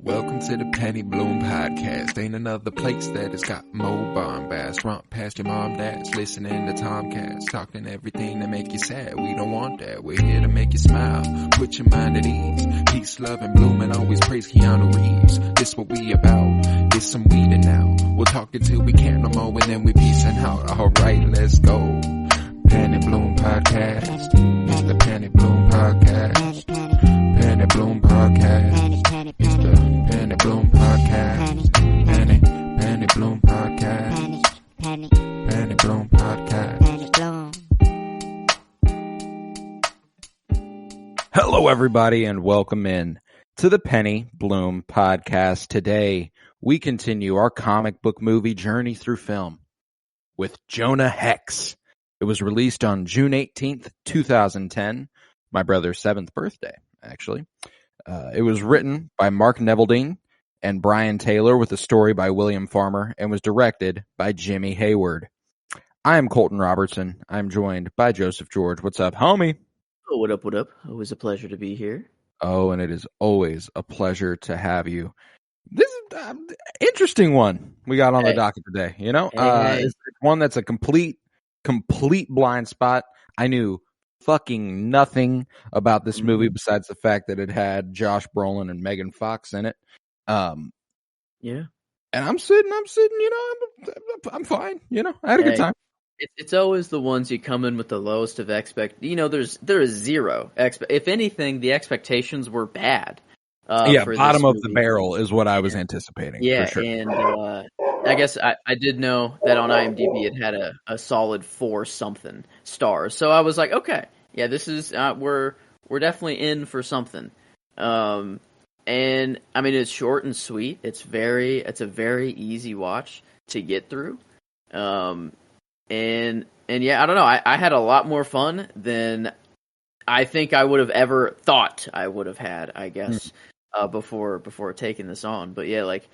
Welcome to the Penny Bloom Podcast. Ain't another place that has got more bombast. Romp past your mom, dad's listening to Tomcats. Talking everything that make you sad. We don't want that. We're here to make you smile. Put your mind at ease. Peace, love, and bloom, and always praise Keanu Reeves. This what we about. This some weeding now. We'll talk until we can't no more, and then we peacing out. Alright, let's go. Penny Bloom Podcast. It's the Penny Bloom Podcast. Penny Bloom Podcast. It's the Penny Bloom Podcast. Penny Bloom Podcast. Penny Bloom Podcast. Hello, everybody, and welcome in to the Penny Bloom Podcast. Today, we continue our comic book movie journey through film with Jonah Hex. It was released on June 18th, 2010, my brother's 7th birthday, actually. It was written by Mark Neveldine and Brian Taylor with a story by William Farmer and was directed by Jimmy Hayward. I am Colton Robertson. I'm joined by Joseph George. What's up, homie? Oh, what up, what up? Always a pleasure to be here. Oh, and it is always a pleasure to have you. This is an interesting one we got on the docket today, you know? It's one that's a complete blind spot. I knew fucking nothing about this movie besides the fact that it had Josh Brolin and Megan Fox in it. Yeah. And I'm sitting, you know, I'm fine, you know. I had a good time. It's always the ones you come in with the lowest of there is zero if anything, the expectations were bad. Bottom of the barrel is what I was anticipating. Yeah, for sure. And I guess I did know that on IMDb it had a solid 4-something stars. So I was like, okay, yeah, this is we're definitely in for something. And I mean, it's short and sweet. It's a very easy watch to get through. And yeah, I don't know. I had a lot more fun than I think I would have ever thought I would have had, I guess, before taking this on. But yeah, like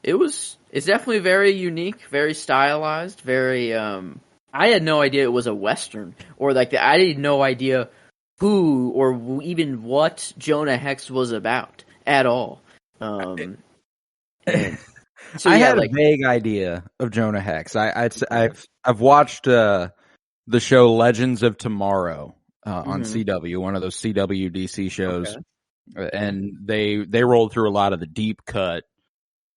it's definitely very unique, very stylized, very I had no idea it was a Western, or like I had no idea who or even what Jonah Hex was about at all. So, I had a vague idea of Jonah Hex. I've watched the show Legends of Tomorrow on CW, one of those CW DC shows, and they rolled through a lot of the deep cut,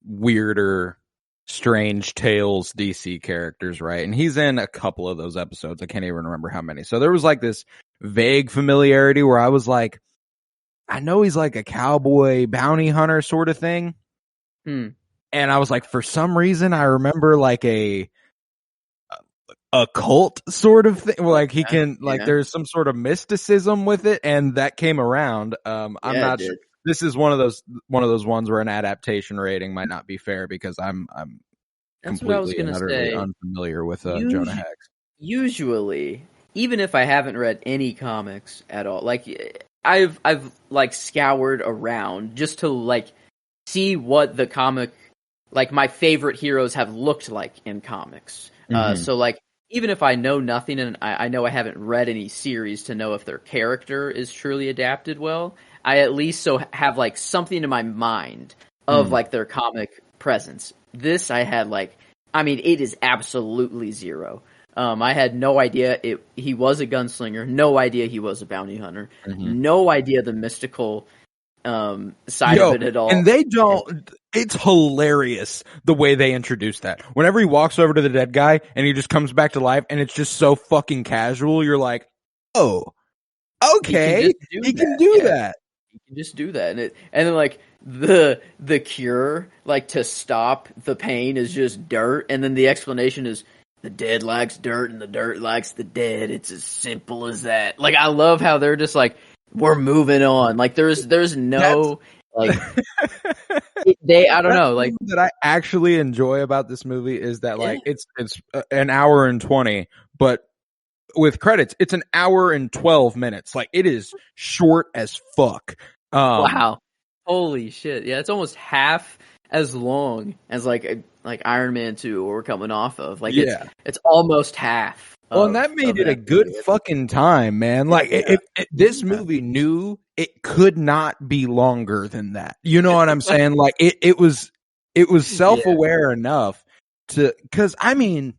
weirder, strange tales DC characters, right? And he's in a couple of those episodes. I can't even remember how many. So there was like this vague familiarity where I was like, I know he's like a cowboy bounty hunter sort of thing. And I was like, for some reason, I remember like a cult sort of thing. Like he can, like there's some sort of mysticism with it, and that came around. I'm not sure. This is one of those ones where an adaptation rating might not be fair because I'm completely and utterly unfamiliar with Jonah Hex. Usually, even if I haven't read any comics at all, like I've like scoured around just to like see what the comic, like my favorite heroes have looked like in comics. So like even if I know nothing and I know I haven't read any series to know if their character is truly adapted well, I at least have like something in my mind of like their comic presence. This I had like, I mean, it is absolutely zero. I had no idea he was a gunslinger, no idea he was a bounty hunter, no idea the mystical side of it at all. And they don't, it's hilarious the way they introduce that. Whenever he walks over to the dead guy and he just comes back to life and it's just so fucking casual, you're like, oh, okay, he can do that. He can just do that. And then like the cure, like to stop the pain is just dirt. And then the explanation is the dead likes dirt and the dirt likes the dead. It's as simple as that. Like, I love how they're just like, we're moving on. Like there's no like I don't know, like that I actually enjoy about this movie is that like it's an hour and 20, but with credits it's an hour and 12 minutes. Like it is short as fuck. Wow. Holy shit. Yeah, it's almost half as long as like Iron Man 2 or we're coming off of. Like it's almost half Well, and that made it a good fucking time, man. Like, this movie knew it could not be longer than that. You know what I'm saying? Like, it was self-aware enough to, because I mean,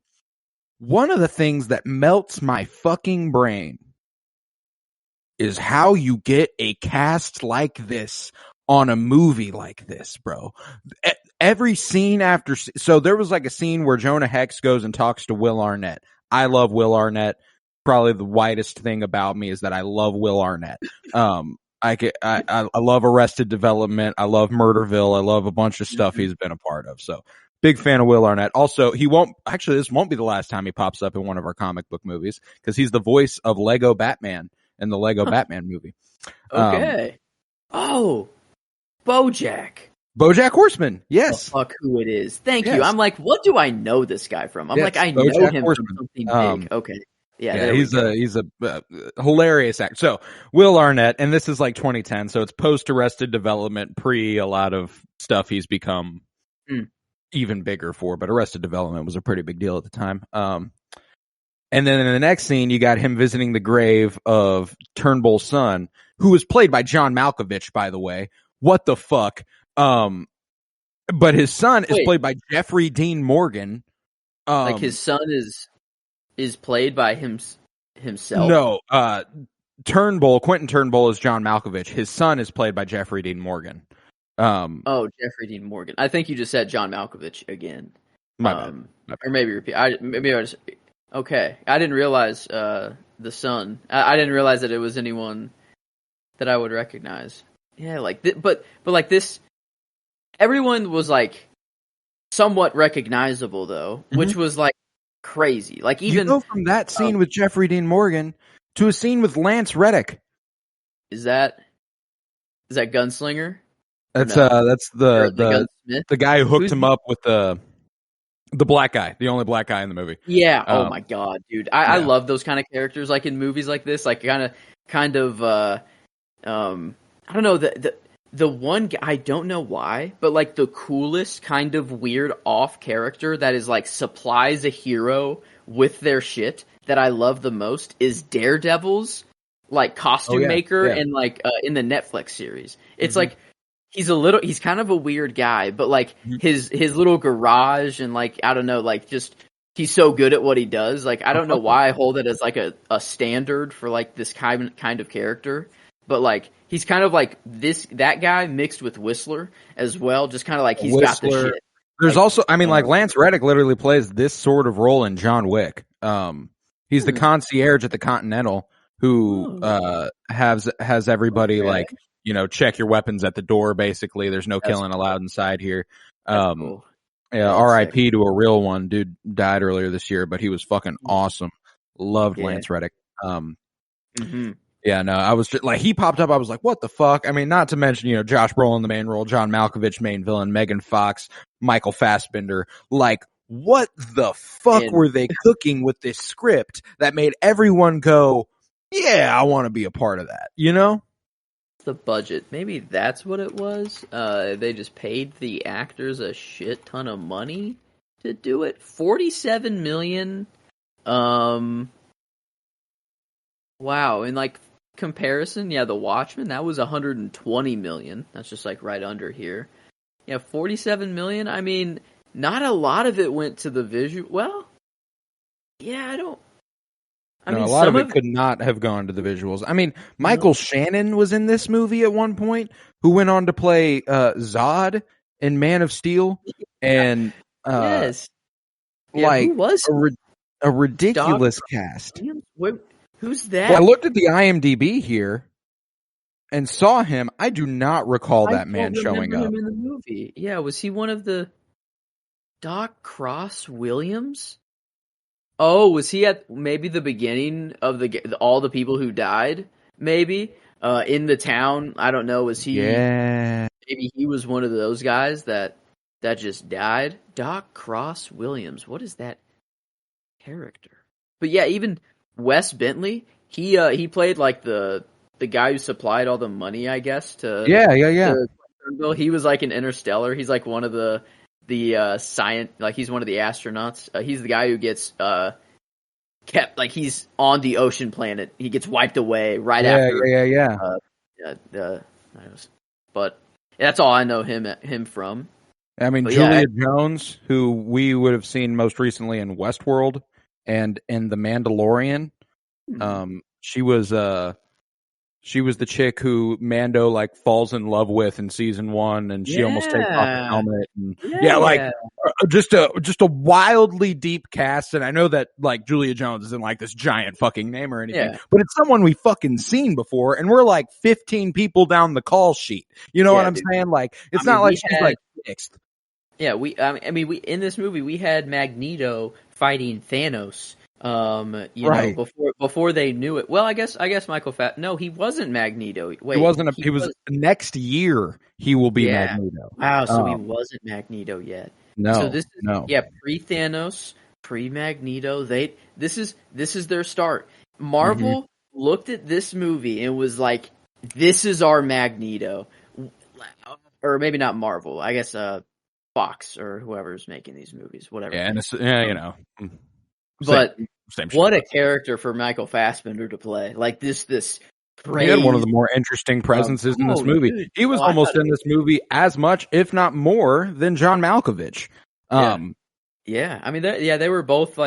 one of the things that melts my fucking brain is how you get a cast like this on a movie like this, bro. Every scene after, so there was like a scene where Jonah Hex goes and talks to Will Arnett. I love Will Arnett. Probably the whitest thing about me is that I love Will Arnett. I love Arrested Development. I love Murderville. I love a bunch of stuff he's been a part of. So big fan of Will Arnett. Also, this won't be the last time he pops up in one of our comic book movies, because he's the voice of Lego Batman in the Lego Batman movie. Okay. BoJack Horseman. Yes. Oh, fuck who it is. Thank you. I'm like, what do I know this guy from? I'm like, I know him Horseman. From something big. Okay. Yeah, he's a hilarious actor. So Will Arnett, and this is like 2010, so it's post Arrested Development, pre a lot of stuff he's become even bigger for. But Arrested Development was a pretty big deal at the time. And then in the next scene, you got him visiting the grave of Turnbull's son, who was played by John Malkovich, by the way. What the fuck? But his son is played by Jeffrey Dean Morgan. Like his son is played by himself? No, Quentin Turnbull is John Malkovich. His son is played by Jeffrey Dean Morgan. Jeffrey Dean Morgan. I think you just said John Malkovich again. My bad. Or maybe repeat. Okay. I didn't realize the son. I didn't realize that it was anyone that I would recognize. Yeah, but like this, everyone was like somewhat recognizable though, which was like crazy. Like even you go from that scene with Jeffrey Dean Morgan to a scene with Lance Reddick. Is that Gunslinger? That's the guy who hooked him up with the black guy, the only black guy in the movie. Yeah. Oh my god, dude. I love those kind of characters, like in movies like this, like kind of I don't know, the one guy, I don't know why, but like the coolest kind of weird off character that is like supplies a hero with their shit that I love the most is Daredevil's like costume maker and like in the Netflix series. It's like he's kind of a weird guy, but like his little garage and like I don't know, like just he's so good at what he does. Like I don't know why I hold it as like a standard for like this kind of character. But like he's kind of like that guy mixed with Whistler as well, just kind of like he's got the shit. There's also, I mean, like Lance Reddick literally plays this sort of role in John Wick. He's the concierge at the Continental who has everybody like, you know, check your weapons at the door. Basically, there's no killing allowed inside here. Cool. Yeah, R.I.P. to a real one. Dude died earlier this year, but he was fucking awesome. Loved Lance Reddick. Yeah, no, I was just like, he popped up. I was like, what the fuck? I mean, not to mention, you know, Josh Brolin, the main role, John Malkovich, main villain, Megan Fox, Michael Fassbender. Like, what the fuck were they cooking with this script that made everyone go, yeah, I want to be a part of that, you know? The budget. Maybe that's what it was. They just paid the actors a shit ton of money to do it. $47 million. Wow. And like, comparison, The Watchmen, that was $120 million. That's just like right under here. Yeah, $47 million. I mean, not a lot of it went to the visual. Well, yeah, I mean, a lot of it could not have gone to the visuals. I mean, Michael Shannon was in this movie at one point, who went on to play Zod in Man of Steel, and yes, like who was a ridiculous cast. Who's that? Well, I looked at the IMDb here and saw him. I do not recall that man showing up him in the movie. Yeah, was he one of the Doc Cross Williams? Oh, was he at maybe the beginning of all the people who died? Maybe in the town. I don't know. Was he? Yeah. Maybe he was one of those guys that just died. Doc Cross Williams. What is that character? But yeah, even Wes Bentley, he played like the guy who supplied all the money, I guess, to he was like in Interstellar. He's like one of the science, like he's one of the astronauts. He's the guy who gets kept like he's on the ocean planet. He gets wiped away right after. Yeah. But that's all I know him from. I mean, But Julia Jones, who we would have seen most recently in Westworld and in The Mandalorian. She was the chick who Mando like falls in love with in season 1, and she almost takes off her helmet. And just a wildly deep cast. And I know that like Julia Jones isn't like this giant fucking name or anything, but it's someone we fucking seen before, and we're like 15 people down the call sheet. You know what I'm saying? Like it's not like she's like fixed. Yeah, we in this movie we had Magneto fighting Thanos. You know, before they knew it. Well, I guess Michael No, he wasn't Magneto. Wait, he wasn't. He was next year. He will be Magneto. Wow, so he wasn't Magneto yet. No, so this is no. pre Thanos, pre Magneto. This is their start. Marvel looked at this movie and was like, "This is our Magneto," or maybe not Marvel. I guess Fox or whoever's making these movies, whatever. Yeah, and you know. But same what a character for Michael Fassbender to play! Like this he had one of the more interesting presences in this movie. Dude. He was almost in this movie as much, if not more, than John Malkovich. Yeah, I mean, they were both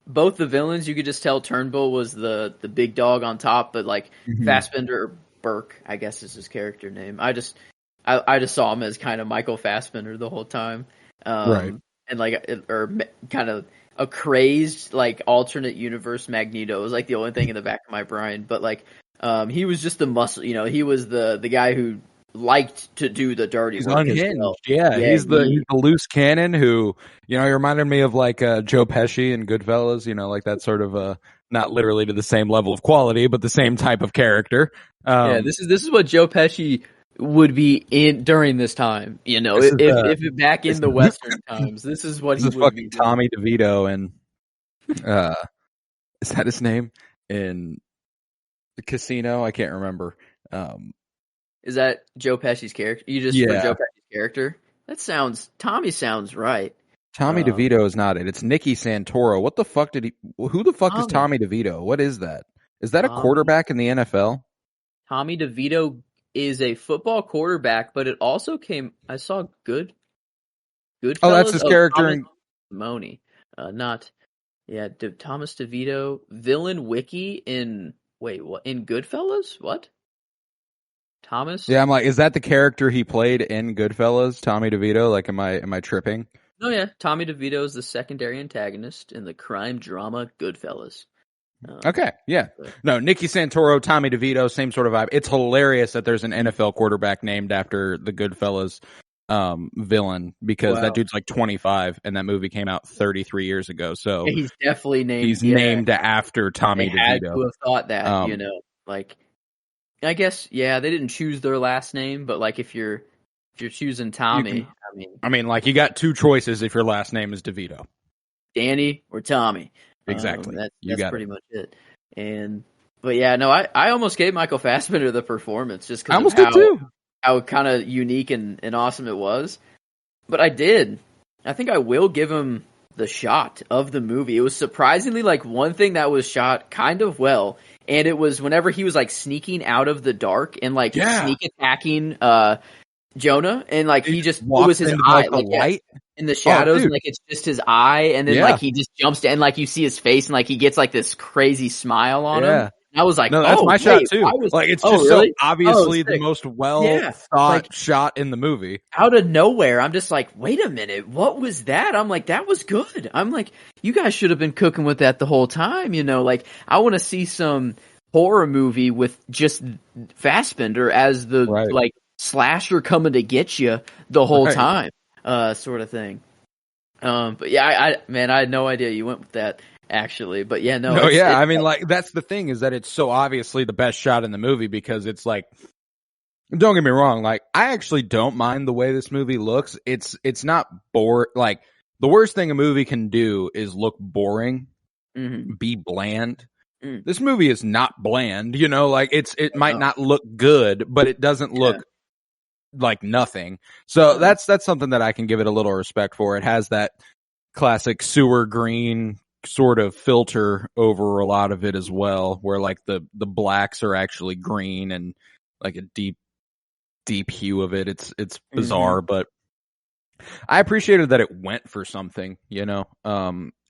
both the villains. You could just tell Turnbull was the big dog on top, but like Fassbender, Burke, I guess is his character name. I just saw him as kind of Michael Fassbender the whole time, and kind of a crazed like alternate universe Magneto was like the only thing in the back of my brain. But like he was just the muscle, you know, he was the guy who liked to do the dirty work. Unhinged. He's the loose cannon who, you know, he reminded me of like Joe Pesci and Goodfellas, you know, like that sort of not literally to the same level of quality, but the same type of character. This is what Joe Pesci would be in during this time, you know, if back in the Western times, this is what he would fucking be Tommy DeVito and is that his name in the Casino? I can't remember. Is that Joe Pesci's character? You just put Joe Pesci's character? Tommy sounds right. Tommy DeVito is not it. It's Nicky Santoro. What the fuck who the fuck is Tommy DeVito? What is that? Is that a quarterback in the NFL? Tommy DeVito is a football quarterback, but it also I saw Goodfellas. Oh, that's his character in Moni. Thomas DeVito, villain wiki in Goodfellas? What? Thomas? Yeah, I'm like, is that the character he played in Goodfellas, Tommy DeVito? Like, am I tripping? No, yeah. Tommy DeVito is the secondary antagonist in the crime drama Goodfellas. Okay, yeah. No, Nicky Santoro, Tommy DeVito, same sort of vibe. It's hilarious that there's an NFL quarterback named after the Goodfellas villain because that dude's like 25 and that movie came out 33 years ago. So he's definitely named. He's named after Tommy DeVito. Had to have thought that, you know, like I guess they didn't choose their last name, but like if you're choosing Tommy, I mean, like you got two choices if your last name is DeVito, Danny or Tommy. Exactly. That's pretty much it. But yeah, no, I almost gave Michael Fassbender the performance just because how kind of unique and awesome it was. But I did. I think I will give him the shot of the movie. It was surprisingly like one thing that was shot kind of well. And it was whenever he was like sneaking out of the dark and like sneak attacking Jonah, and like he just it was his eye like light in the shadows, and like it's just his eye, and then like he just jumps to, and like you see his face, and like he gets like this crazy smile on him. And I was like, no, that's my shot too. Like it's just really? So obviously the most well thought shot in the movie. Out of nowhere, I'm just like, wait a minute, what was that? I'm like, that was good. I'm like, you guys should have been cooking with that the whole time, you know? Like, I want to see some horror movie with just Fassbender as the like slasher coming to get you the whole time, sort of thing. But yeah, I had no idea you went with that actually. But yeah, I mean, like that's the thing is that it's so obviously the best shot in the movie because it's like, don't get me wrong, like I actually don't mind the way this movie looks. It's not like the worst thing a movie can do is look boring, be bland. This movie is not bland, you know, like it might not look good, but it doesn't look like nothing. So that's something that I can give it a little respect for. It has that classic sewer green sort of filter over a lot of it as well, where like the blacks are actually green and like a deep hue of it. It's bizarre, but I appreciated that it went for something, you know.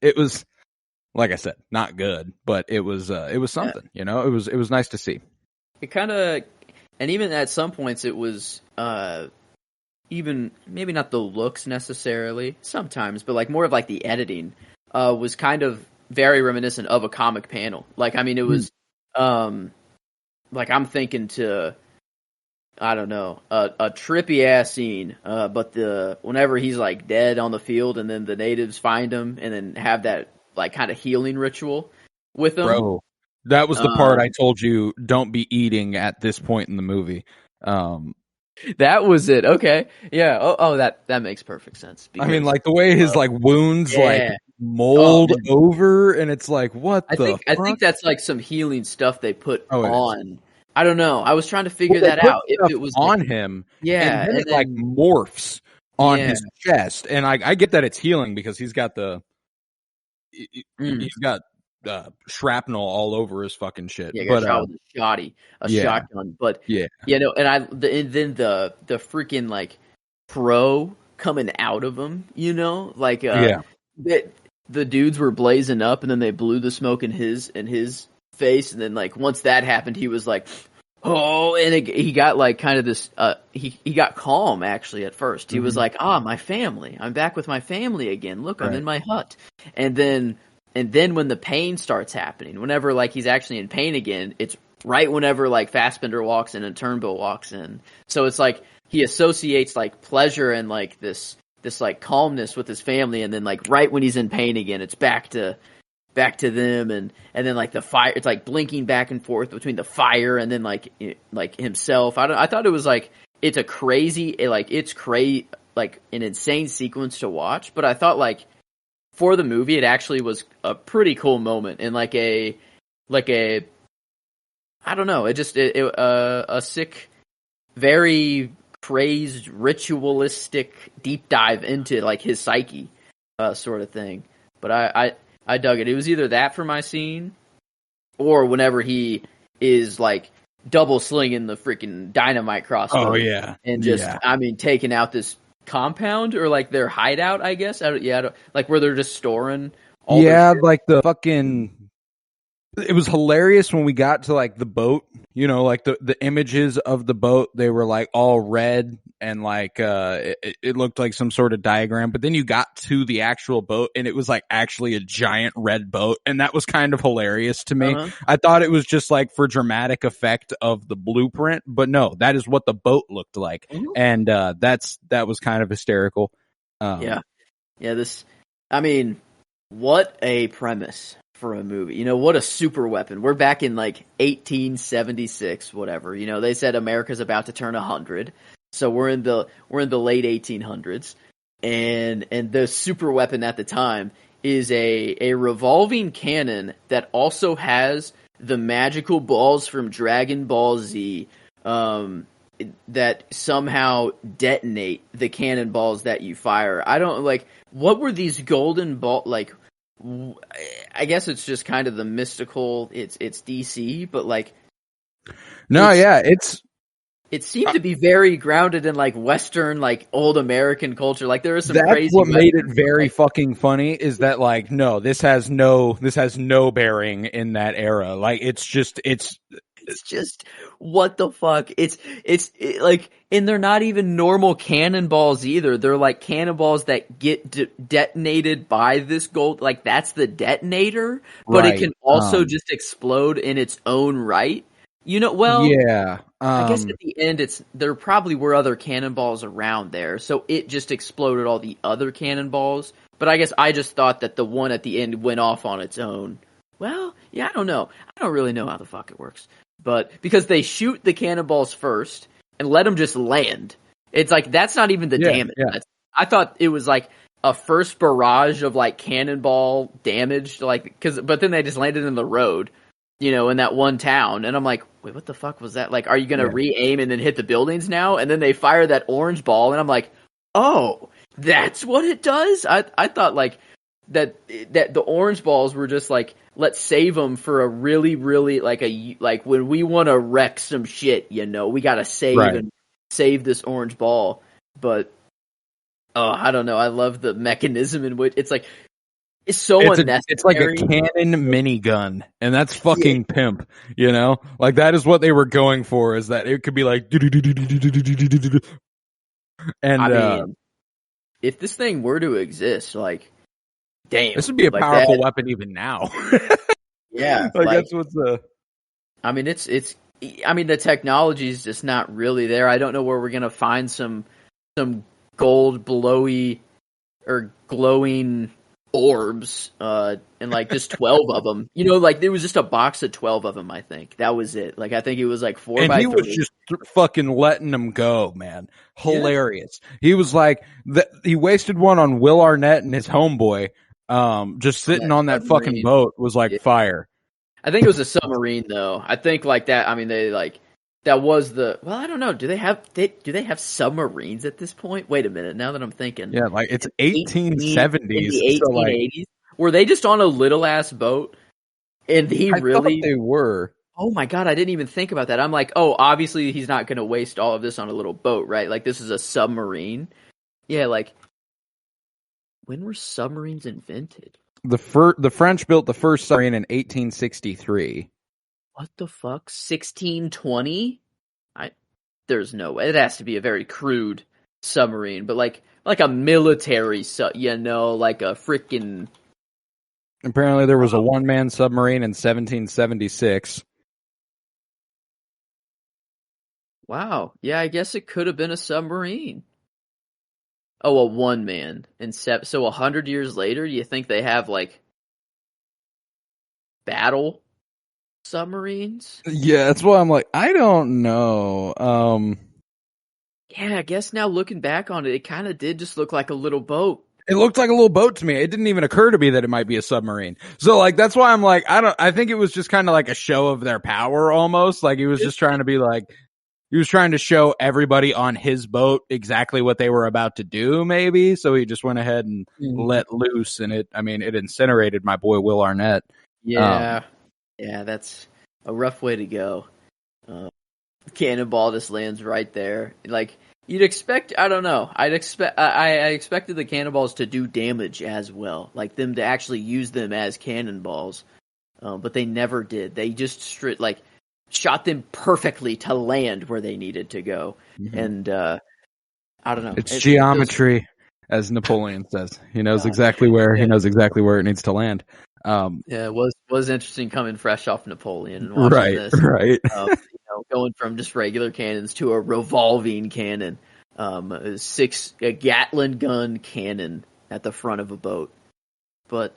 It was, like I said, not good, but it was something, you know. It was nice to see. It kind of, and even at some points it was even maybe not the looks necessarily sometimes, but like more of like the editing was kind of very reminiscent of a comic panel. Like, I mean, it was like I'm thinking to, I don't know, a trippy ass scene, but whenever he's like dead on the field and then the natives find him and then have that like kind of healing ritual with him. Bro, that was the part I told you don't be eating at this point in the movie. That was it. Okay. Yeah. Oh, that makes perfect sense. Because, I mean, like the way his like wounds like mold over, and it's like, what the fuck? I think that's like some healing stuff they put on. I don't know. I was trying to figure that out. If it was on him, yeah, and then it like morphs on his chest, and I get that it's healing because he's got he's got shrapnel all over his fucking shit. Yeah, but shot with a shotgun. But you know, and then the freaking like pro coming out of him, you know, like the dudes were blazing up, and then they blew the smoke in his face, and then like once that happened, he was like, oh, and he got like kind of this. He got calm actually at first. He was like, my family, I'm back with my family again. Look, I'm in my hut, and then when the pain starts happening, whenever like he's actually in pain again, it's right whenever like Fassbender walks in and Turnbull walks in. So it's like he associates like pleasure and like this like calmness with his family, and then like right when he's in pain again, it's back to them, and then like the fire, it's like blinking back and forth between the fire and then like himself. I thought it was like it's like an insane sequence to watch, but I thought like for the movie, it actually was a pretty cool moment and like a I don't know, a sick, very crazed, ritualistic deep dive into like his psyche, sort of thing. But I dug it. It was either that for my scene, or whenever he is like double slinging the freaking dynamite crossbow. Oh yeah, and just I mean taking out this compound or like their hideout, I guess. Like where they're just storing all their shit. Like the fucking, it was hilarious when we got to like the boat, you know, like the images of the boat, they were like all red and like it looked like some sort of diagram, but then you got to the actual boat and it was like actually a giant red boat, and that was kind of hilarious to me. I thought it was just like for dramatic effect of the blueprint, but no, that is what the boat looked like. And that was kind of hysterical. I mean, what a premise for a movie. You know, what a super weapon. We're back in like 1876, whatever. You know, they said America's about to turn 100. So we're in the late 1800s, and the super weapon at the time is a revolving cannon that also has the magical balls from Dragon Ball Z that somehow detonate the cannonballs that you fire. I don't like, what were these golden ball, like, I guess it's just kind of the mystical, it's DC, but like, it seemed to be very grounded in like Western, like old American culture. Like there is some crazy. That's what made it very fucking funny, is that like, no, this has no bearing in that era. Like it's just what the fuck? It's like, and they're not even normal cannonballs either. They're like cannonballs that get detonated by this gold. Like that's the detonator, but it can also just explode in its own right. You know, well, yeah. I guess at the end, there probably were other cannonballs around there, so it just exploded all the other cannonballs. But I guess I just thought that the one at the end went off on its own. Well, yeah, I don't know. I don't really know how the fuck it works. But because they shoot the cannonballs first and let them just land. It's like, that's not even the damage. Yeah. I thought it was like a first barrage of like cannonball damage, like, but then they just landed in the road, you know, in that one town. And I'm like, wait, what the fuck was that? Like, are you going to re-aim and then hit the buildings now? And then they fire that orange ball, and I'm like, oh, that's what it does? I thought, like, that the orange balls were just like, let's save them for a really, really like when we want to wreck some shit, you know, we got to save this orange ball. But I don't know. I love the mechanism in which it's like it's so unnecessary. It's like a cannon minigun, and that's fucking pimp. You know, like that is what they were going for. Is that it could be like, and I mean, if this thing were to exist, like, damn, this would be a powerful weapon even now. Yeah, like that's what's the. I mean, I mean, the technology is just not really there. I don't know where we're gonna find some gold blowy or glowing orbs, and like just 12 of them. You know, like there was just a box of 12 of them. I think that was it. Like I think it was like 4 and by 3. And he was just fucking letting them go, man. Hilarious. Yeah. He was like, he wasted one on Will Arnett and his homeboy. Just sitting on that fucking boat was like fire. I think it was a submarine though. I think like that. I mean, they like. That was well, I don't know. Do they have submarines at this point? Wait a minute. Now that I'm thinking. Yeah, like it's 1870s. The 1880s. So like, were they just on a little ass boat? And I thought they were. Oh my God, I didn't even think about that. I'm like, oh, obviously he's not going to waste all of this on a little boat, right? Like this is a submarine. Yeah, like when were submarines invented? The French built the first submarine in 1863. What the fuck? 1620? There's no way. It has to be a very crude submarine, but like a military, you know, like a freaking. Apparently, there was a one-man submarine in 1776. Wow. Yeah, I guess it could have been a submarine. Oh, a one-man. So 100 years later, do you think they have like battle submarines? Yeah, that's why I'm like, I don't know. Yeah, I guess now looking back on it, it kind of did just look like a little boat. It looked like a little boat to me. It didn't even occur to me that it might be a submarine. So like, that's why I'm like, I think it was just kind of like a show of their power almost. Like he was just trying to be like, he was trying to show everybody on his boat exactly what they were about to do maybe. So he just went ahead and let loose, and it incinerated my boy Will Arnett. Yeah. Yeah, that's a rough way to go. Cannonball just lands right there. Like you'd expect, I don't know. I expected the cannonballs to do damage as well, like them to actually use them as cannonballs, but they never did. They just shot them perfectly to land where they needed to go, and I don't know. It's geometry, as Napoleon says. He knows exactly where he knows exactly where it needs to land. Yeah, it was interesting coming fresh off Napoleon and watching this. Right. Going from just regular cannons to a revolving cannon, a Gatling gun cannon at the front of a boat. But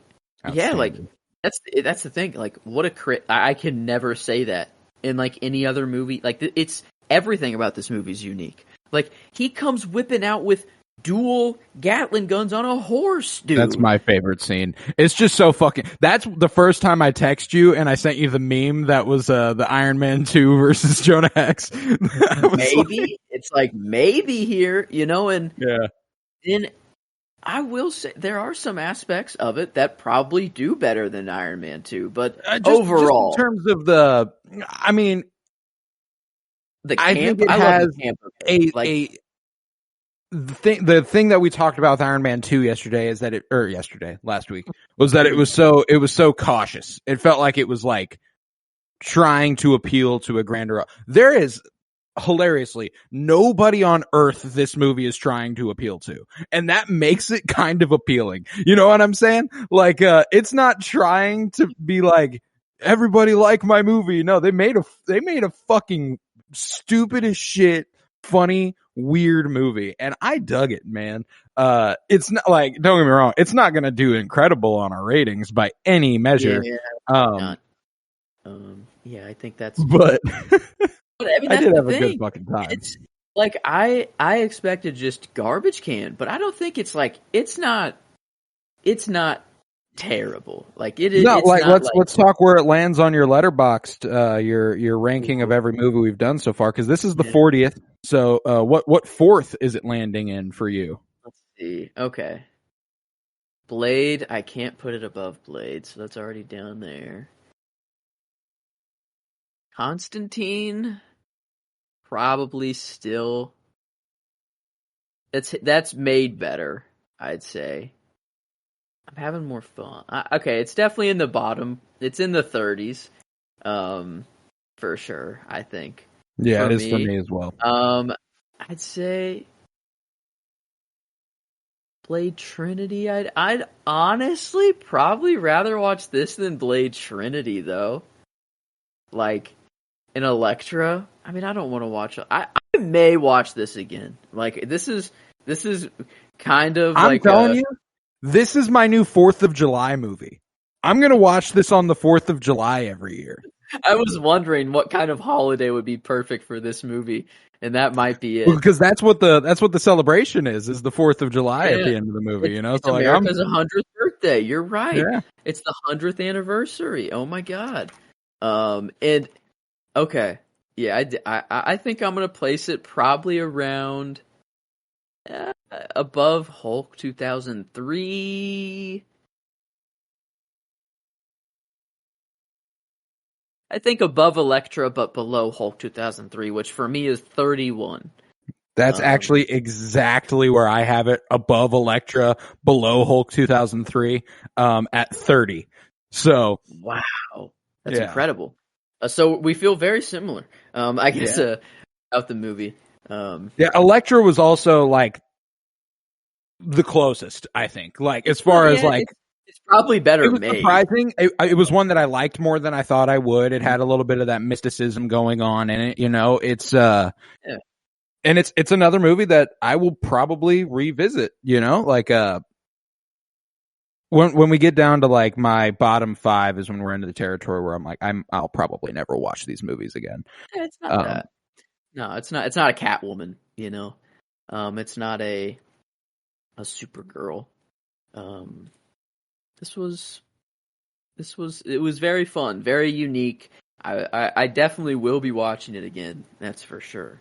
yeah, like that's the thing. Like, what a I can never say that in like any other movie. Like, it's everything about this movie is unique. Like, he comes whipping out with dual Gatling guns on a horse, dude. That's my favorite scene. It's just so fucking. That's the first time I text you and I sent you the meme that was the Iron Man 2 versus Jonah Hex. Maybe it's like maybe here, you know, and yeah. Then I will say there are some aspects of it that probably do better than Iron Man 2, but overall, just in terms of the, I mean, I think it has the thing that we talked about with Iron Man 2 yesterday is that last week was that it was so cautious. It felt like it was like trying to appeal to a grander. There is hilariously nobody on earth this movie is trying to appeal to, and that makes it kind of appealing. You know what I'm saying? Like, it's not trying to be like everybody like my movie. No, they made a fucking stupid as shit, funny, weird movie, and I dug it, man. It's not like, don't get me wrong, it's not gonna do incredible on our ratings by any measure. Yeah, I think that's. But I mean, I did have a good fucking time. It's like I expected just garbage can, but I don't think it's like it's not terrible. Like it is. No, like let's talk where it lands on your Letterboxd, your ranking of every movie we've done so far, because this is the 40th. So what fourth is it landing in for you? Let's see. Okay. Blade, I can't put it above Blade, so that's already down there. Constantine, probably still. That's made better, I'd say. I'm having more fun. Okay, it's definitely in the bottom. It's in the 30s, for sure. I think. Yeah, it is for me as well. I'd say Blade Trinity. I'd honestly probably rather watch this than Blade Trinity, though. Like an Elektra. I mean, I don't want to watch. I may watch this again. Like this is kind of. I'm telling you, this is my new 4th of July movie. I'm gonna watch this on the 4th of July every year. I was wondering what kind of holiday would be perfect for this movie, and that might be it. Because that's what the celebration is the 4th of July at the end of the movie. It's so America's 100th birthday. You're right. Yeah. It's the 100th anniversary. Oh my god. And okay, yeah, I think I'm gonna place it probably around above Hulk 2003. I think above Elektra, but below Hulk 2003, which for me is 31. That's actually exactly where I have it. Above Elektra, below Hulk 2003, at 30. So wow, that's incredible. So we feel very similar. I guess about the movie. Elektra was also like the closest, I think. Like as far as like. It's probably better it was made. Surprising. It was one that I liked more than I thought I would. It had a little bit of that mysticism going on in it. It's and it's another movie that I will probably revisit. Like when we get down to like my bottom 5 is when we're into the territory where I'm like I'll probably never watch these movies again. It's not that. No, it's not. It's not a Catwoman. It's not a Supergirl. It was very fun, very unique. I definitely will be watching it again. That's for sure.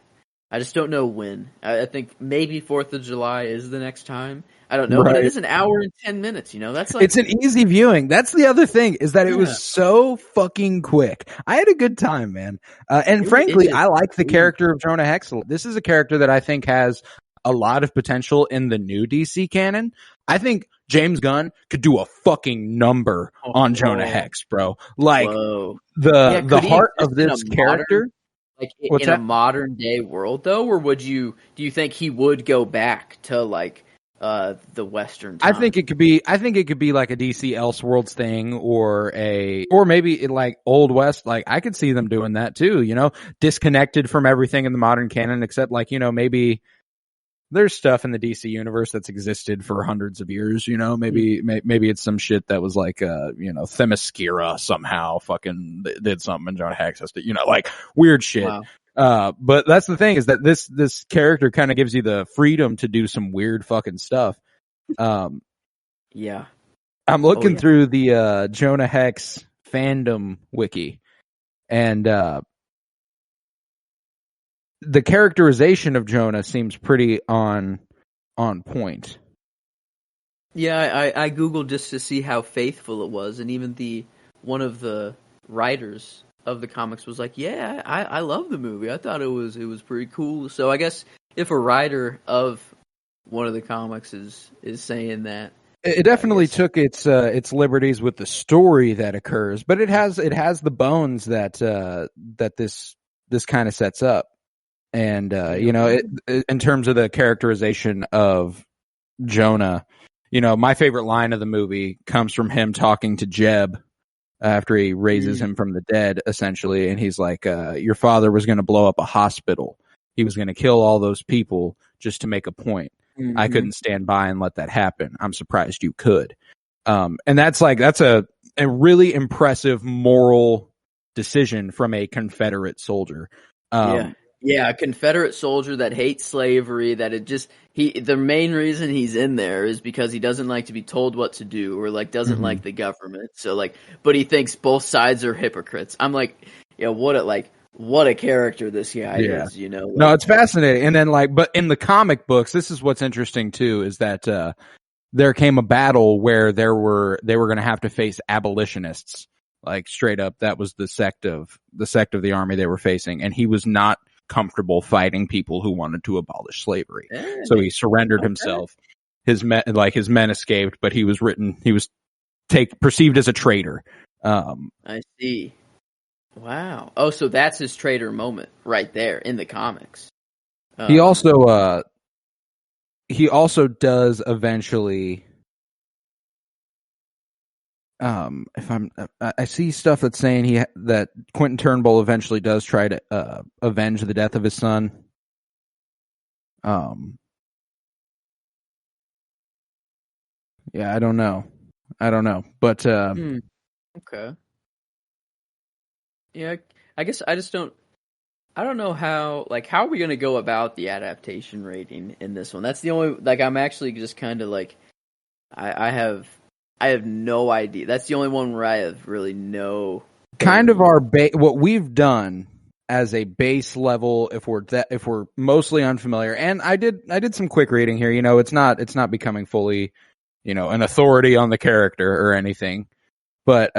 I just don't know when. I think maybe 4th of July is the next time. I don't know, but it is an hour and 10 minutes. That's like, it's an easy viewing. That's the other thing is that it was so fucking quick. I had a good time, man. And frankly, I like the character of Jonah Hex. This is a character that I think has a lot of potential in the new DC canon. I think James Gunn could do a fucking number on Jonah Hex, bro. Like the heart of this character. Like in a modern day world, though, or do you think he would go back to like the Western time? I think it could be like a DC Elseworlds thing, or maybe like Old West. Like I could see them doing that too. Disconnected from everything in the modern canon, except like maybe. There's stuff in the DC universe that's existed for hundreds of years, maybe it's some shit that was like, Themyscira somehow fucking did something and Jonah Hex has to, like weird shit. Wow. But that's the thing is that this character kind of gives you the freedom to do some weird fucking stuff. Yeah. I'm looking through the, Jonah Hex fandom wiki and, the characterization of Jonah seems pretty on point. Yeah, I googled just to see how faithful it was, and even one of the writers of the comics was like, "Yeah, I love the movie. I thought it was pretty cool." So I guess if a writer of one of the comics is saying that, it definitely took its liberties with the story that occurs, but it has the bones that this kind of sets up. And, in terms of the characterization of Jonah, my favorite line of the movie comes from him talking to Jeb after he raises him from the dead, essentially. And he's like, your father was going to blow up a hospital. He was going to kill all those people just to make a point. Mm-hmm. I couldn't stand by and let that happen. I'm surprised you could. And that's a really impressive moral decision from a Confederate soldier. Yeah, a Confederate soldier that hates slavery, the main reason he's in there is because he doesn't like to be told what to do or like doesn't like the government. So like, but he thinks both sides are hypocrites. I'm like, what a character this guy is, No, it's fascinating. And then but in the comic books, this is what's interesting too, is that, there came a battle where they were going to have to face abolitionists, like straight up. That was the sect of the army they were facing, and he was not comfortable fighting people who wanted to abolish slavery. So he surrendered himself. His men escaped, but he was perceived as a traitor. I see. Wow. Oh, so that's his traitor moment right there in the comics. He also does eventually. I see stuff that's saying that Quentin Turnbull eventually does try to avenge the death of his son. Yeah, I don't know, but okay. Yeah, I guess I just don't. I don't know how are we going to go about the adaptation rating in this one? That's the only, I'm actually just kind of I have no idea. That's the only one where I have really no. Kind of what we've done as a base level, if we're mostly unfamiliar, and I did some quick reading here. It's not becoming fully, an authority on the character or anything, but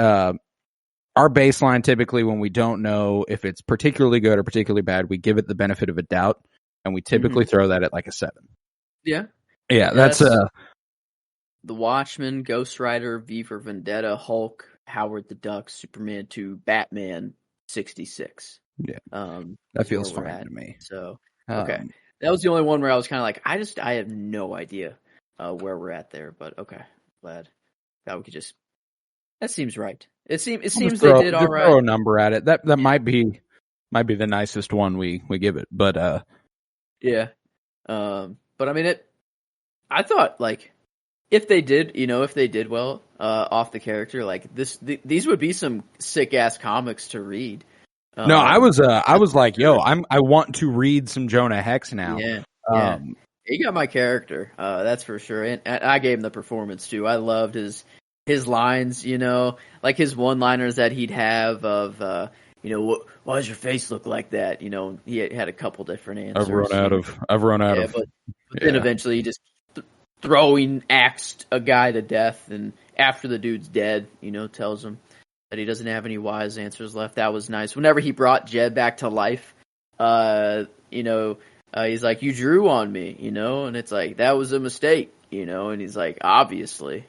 our baseline, typically when we don't know if it's particularly good or particularly bad, we give it the benefit of a doubt, and we typically throw that at a 7. Yeah. Yeah, that's The Watchmen, Ghost Rider, V for Vendetta, Hulk, Howard the Duck, Superman 2, Batman 66. Yeah. That feels fine to me. So, okay. That was the only one where I was kind of I have no idea where we're at there, but okay. Glad that we could just. That seems right. It seems they did all right. Throw a number at it. That might be the nicest one we give it, but yeah. But I mean I thought if they did well off the character, these would be some sick ass comics to read. No, I was like, yo, I want to read some Jonah Hex now. Yeah. He got my character, that's for sure, and I gave him the performance too. I loved his lines, his one-liners that he'd have of, why does your face look like that? He had a couple different answers. I've run out of. But then eventually he just throwing axed a guy to death, and after the dude's dead, tells him that he doesn't have any wise answers left. That was nice. Whenever he brought Jed back to life, he's like, you drew on me, and it's like, that was a mistake, and he's like, obviously,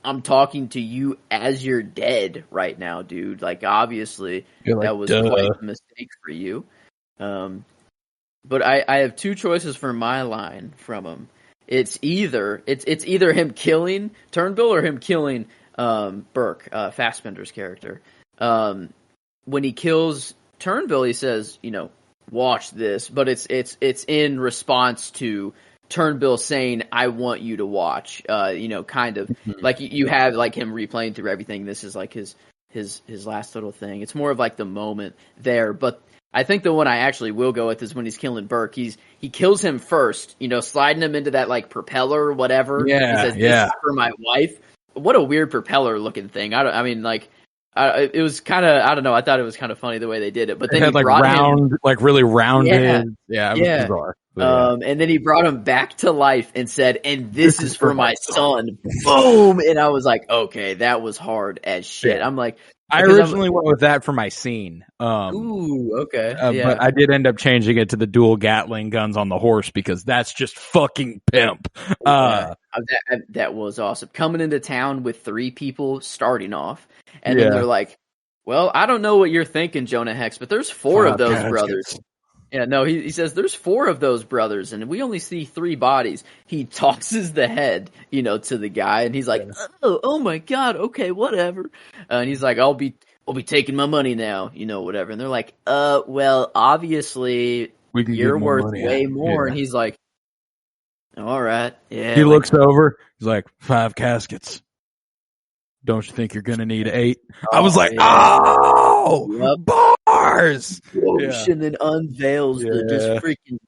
I'm talking to you as you're dead right now, dude. Obviously, that was quite a mistake for you. But I have two choices for my line from him. It's either him killing Turnbull or him killing Burke, Fassbender's character. When he kills Turnbull, he says, watch this, but it's in response to Turnbull saying, I want you to watch, kind of you have him replaying through everything. This is his last little thing. It's more of the moment there, but I think the one I actually will go with is when he's killing Burke. He kills him first, sliding him into that propeller or whatever. Yeah. He says, this is for my wife. What a weird propeller looking thing. It was kind of, I don't know. I thought it was kind of funny the way they did it, but then it had round, really rounded. Yeah. It was bizarre. And then he brought him back to life and said, and this is for my son. Boom. And I was like, okay, that was hard as shit. Yeah. I'm like, I originally went with that for my scene. Ooh, okay. But I did end up changing it to the dual Gatling guns on the horse because that's just fucking pimp. That was awesome. Coming into town with 3 people starting off, and then they're like, well, I don't know what you're thinking, Jonah Hex, but there's 4 of those brothers. Yeah, no, he says there's 4 of those brothers, and we only see 3 bodies. He tosses the head, to the guy, and he's like, oh my god, okay, whatever. And he's like, I'll be taking my money now, whatever. And they're like, well, obviously you're worth way more. And he's like, all right, yeah. He looks over, he's like, 5 caskets. Don't you think you're gonna need 8? I was like, bars! And then unveils the just freaking.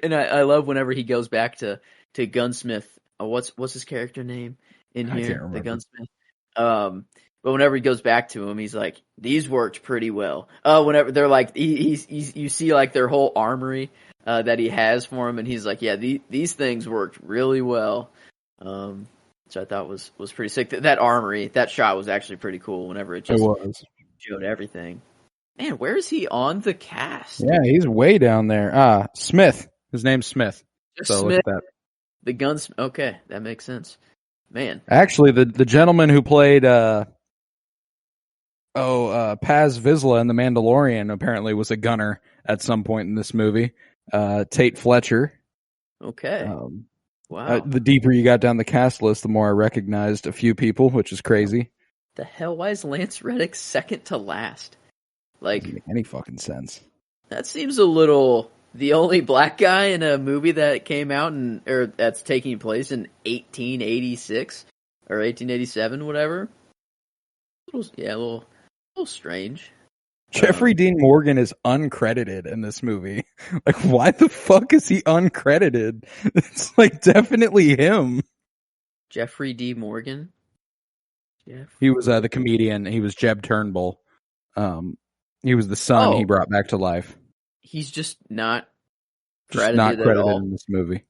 And I love whenever he goes back to Gunsmith. What's his character name in here? The Gunsmith. But whenever he goes back to him, he's like, "These worked pretty well." Whenever they're like, you see their whole armory. that he has for him, and he's like, yeah, these things worked really well, which I thought was pretty sick. That armory, that shot was actually pretty cool. Whenever it showed everything. Man, where is he on the cast? Yeah, he's way down there. Smith. His name's Smith. Just so Smith, look at that. the guns. Okay, that makes sense. Man, actually, the gentleman who played Paz Vizsla in The Mandalorian apparently was a gunner at some point in this movie. Tate Fletcher. Okay. Wow. The deeper you got down the cast list, the more I recognized a few people, which is crazy. The hell? Why is Lance Reddick second to last? Like, doesn't make any fucking sense. That seems a little. The only black guy in a movie that came out or that's taking place in 1886 or 1887, whatever. A little strange. Jeffrey Dean Morgan is uncredited in this movie. Like, why the fuck is he uncredited? It's like definitely him. Jeffrey D. Morgan. He was the comedian. He was Jeb Turnbull. He was the son he brought back to life. He's just not credited, at all. In this movie.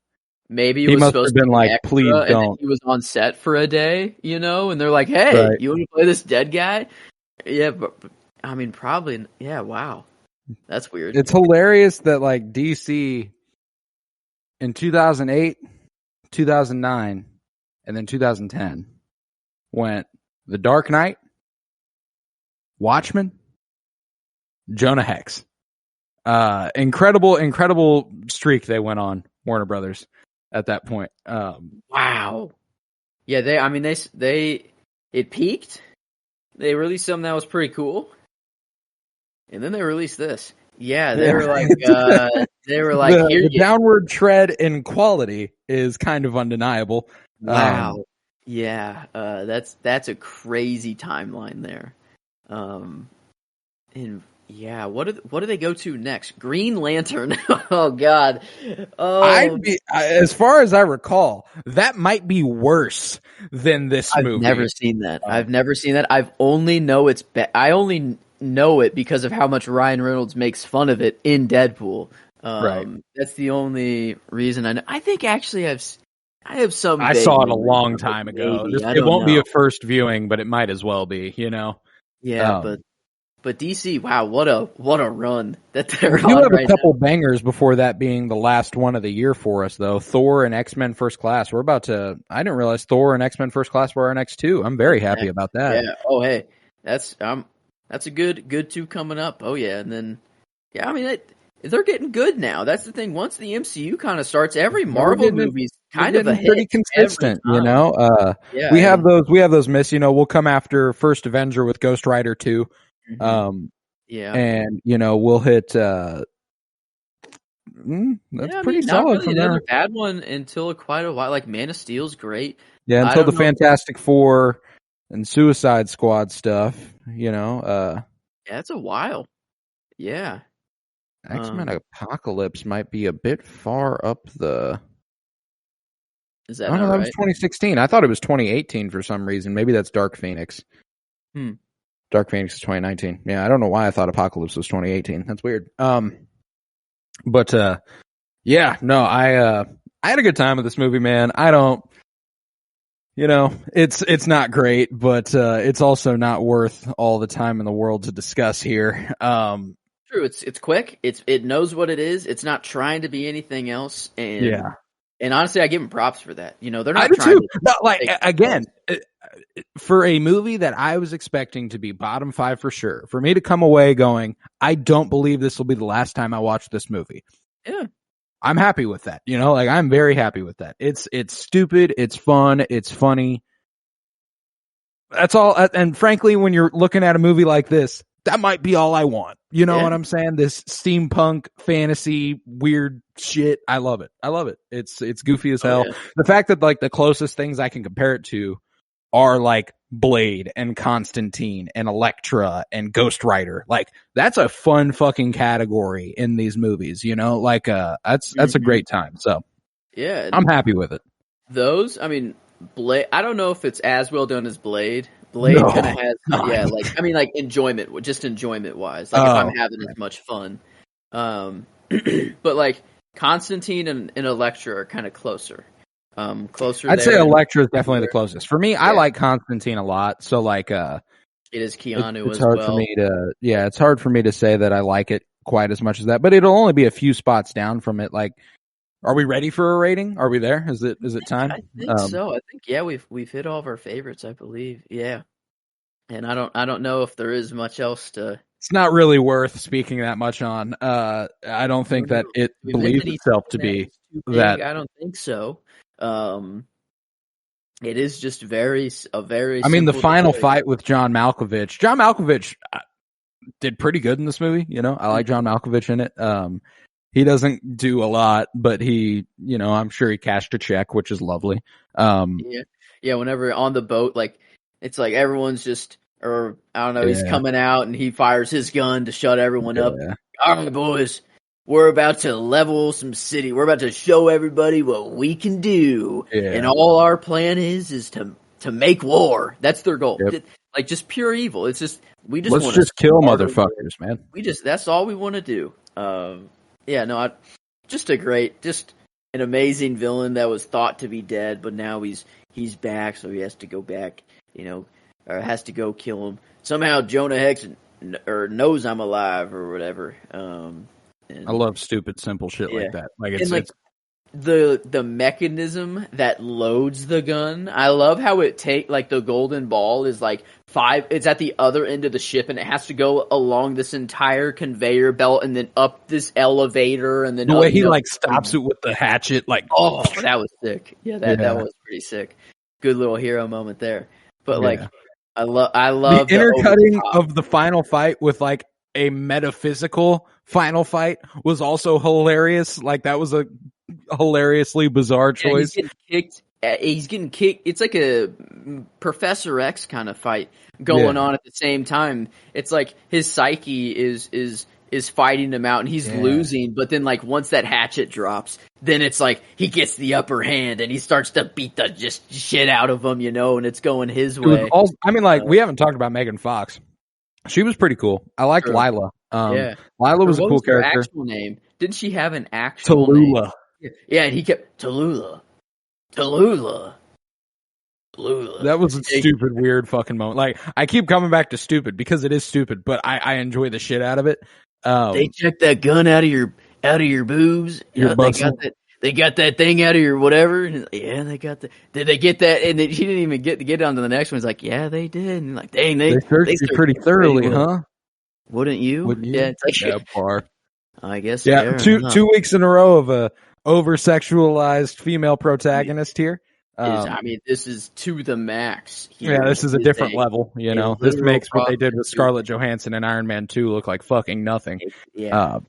Maybe he must have been like, please don't. He was on set for a day, and they're like, hey, you want to play this dead guy? Yeah, but I mean, probably, yeah, wow. That's weird. It's hilarious that, like, DC in 2008, 2009, and then 2010 went The Dark Knight, Watchmen, Jonah Hex. Incredible streak they went on, Warner Brothers, at that point. Wow. Yeah, it peaked. They released something that was pretty cool. And then they released this. Yeah, they were like, the downward tread in quality is kind of undeniable. Wow. Yeah, that's a crazy timeline there. And yeah, what do they go to next? Green Lantern. Oh God. As far as I recall, that might be worse than this movie. I've never seen that. I only know it because of how much Ryan Reynolds makes fun of it in Deadpool. Right. That's the only reason I know. I think actually I have some. I saw it a long time ago. It won't be a first viewing, but it might as well be. Yeah, but DC, wow, what a run that they're on. You have right a couple now. bangers before that being the last one of the year for us, though. Thor and X-Men First Class. I didn't realize Thor and X-Men First Class were our next two. I'm very happy about that. Yeah. Oh, hey, that's a good two coming up. Oh yeah, and then I mean they're getting good now. That's the thing. Once the MCU kind of starts, every Marvel movie's kind of a hit. Pretty consistent, We have those miss. We'll come after First Avenger with Ghost Rider 2. Mm-hmm. And we'll hit. That's pretty solid. Not really another bad one until quite a while. Like Man of Steel's great. Yeah, until the Fantastic Four and Suicide Squad stuff. Yeah, it's a while. Yeah. X-Men Apocalypse might be a bit far up the. Is that? That right? was 2016. I thought it was 2018 for some reason. Maybe that's Dark Phoenix. Dark Phoenix is 2019. Yeah, I don't know why I thought Apocalypse was 2018. That's weird. I had a good time with this movie, man. I don't, it's not great, but it's also not worth all the time in the world to discuss here. True, it's quick. It knows what it is. It's not trying to be anything else. And yeah. And honestly, I give them props for that. They're not. I do trying too. But again, for a movie that I was expecting to be bottom 5 for sure, for me to come away going, I don't believe this will be the last time I watch this movie. Yeah, I'm happy with that. I'm very happy with that. It's stupid. It's fun. It's funny. That's all. And frankly, when you're looking at a movie like this, that might be all I want. You know what I'm saying? This steampunk fantasy weird shit. I love it. It's goofy as hell. Yeah. The fact that the closest things I can compare it to are like Blade and Constantine and Elektra and Ghost Rider. That's a fun fucking category in these movies, that's a great time. So yeah, I'm happy with it. Those, I mean, Blade, I don't know if it's as well done as Blade. Blade kind of has, enjoyment wise, if I'm having as much fun. But Constantine and Elektra are kind of closer. Closer. I'd say Elektra is definitely the closest for me. Yeah. I like Constantine a lot, so like it is Keanu it's as hard well. for me to it's hard for me to say that I like it quite as much as that, but it'll only be a few spots down from it. Like, are we ready for a rating? Are we there? Is it time? I think so. I think we've hit all of our favorites, I believe. Yeah. And I don't know if there is much else to. It's not really worth speaking that much on. I don't think that it believes itself to be that. I don't think so. It is just a very. I mean, the final fight with John Malkovich. John Malkovich did pretty good in this movie. You know, I like John Malkovich in it. He doesn't do a lot, but he, you know, I'm sure he cashed a check, which is lovely. Yeah. Whenever on the boat, like it's like everyone's just, or I don't know, he's coming out and he fires his gun to shut everyone up. All right, boys, we're about to level some city. We're about to show everybody what we can do, and all our plan is to make war. That's their goal. Yep. Like just pure evil. It's just let's just kill motherfuckers, man. That's all we want to do. Just an amazing villain that was thought to be dead, but now he's back, so he has to go back, you know, or has to go kill him. Somehow Jonah Hex knows I'm alive or whatever. I love stupid, simple shit like that. Like it's the mechanism that loads the gun. I love how the golden ball is like 5. It's at the other end of the ship, and it has to go along this entire conveyor belt, and then up this elevator, and then the way he stops it with the hatchet. Like, oh, that was sick. Yeah, that was pretty sick. Good little hero moment there. But I love the intercutting of the final fight with like a metaphysical final fight was also hilarious. Like that was a hilariously bizarre choice. He's getting kicked. It's like a Professor X kind of fight going on at the same time. It's like his psyche is fighting him out and he's losing, but then like once that hatchet drops, then it's like he gets the upper hand and he starts to beat the just shit out of him, you know, and it's going his way. We haven't talked about Megan Fox. She was pretty cool. I liked Lila. Lila was a cool character. Her actual name? Didn't she have an actual name? Yeah, and he kept Tallulah. That was a stupid, weird fucking moment. Like, I keep coming back to stupid because it is stupid, but I enjoy the shit out of it. They checked that gun out of your boobs. They got that thing out of your whatever. Yeah, they got that. Did they get that? And she didn't even get on to the next one. It's like, yeah, they did. And like, dang, they searched you pretty thoroughly, huh? Wouldn't you? Yeah, it's like that bar. I guess. Yeah, two weeks in a row of a over-sexualized female protagonist here. I mean, this is to the max. This is a different level, you know. This makes what they did with Scarlett Johansson and Iron Man 2 look like fucking nothing. Wow.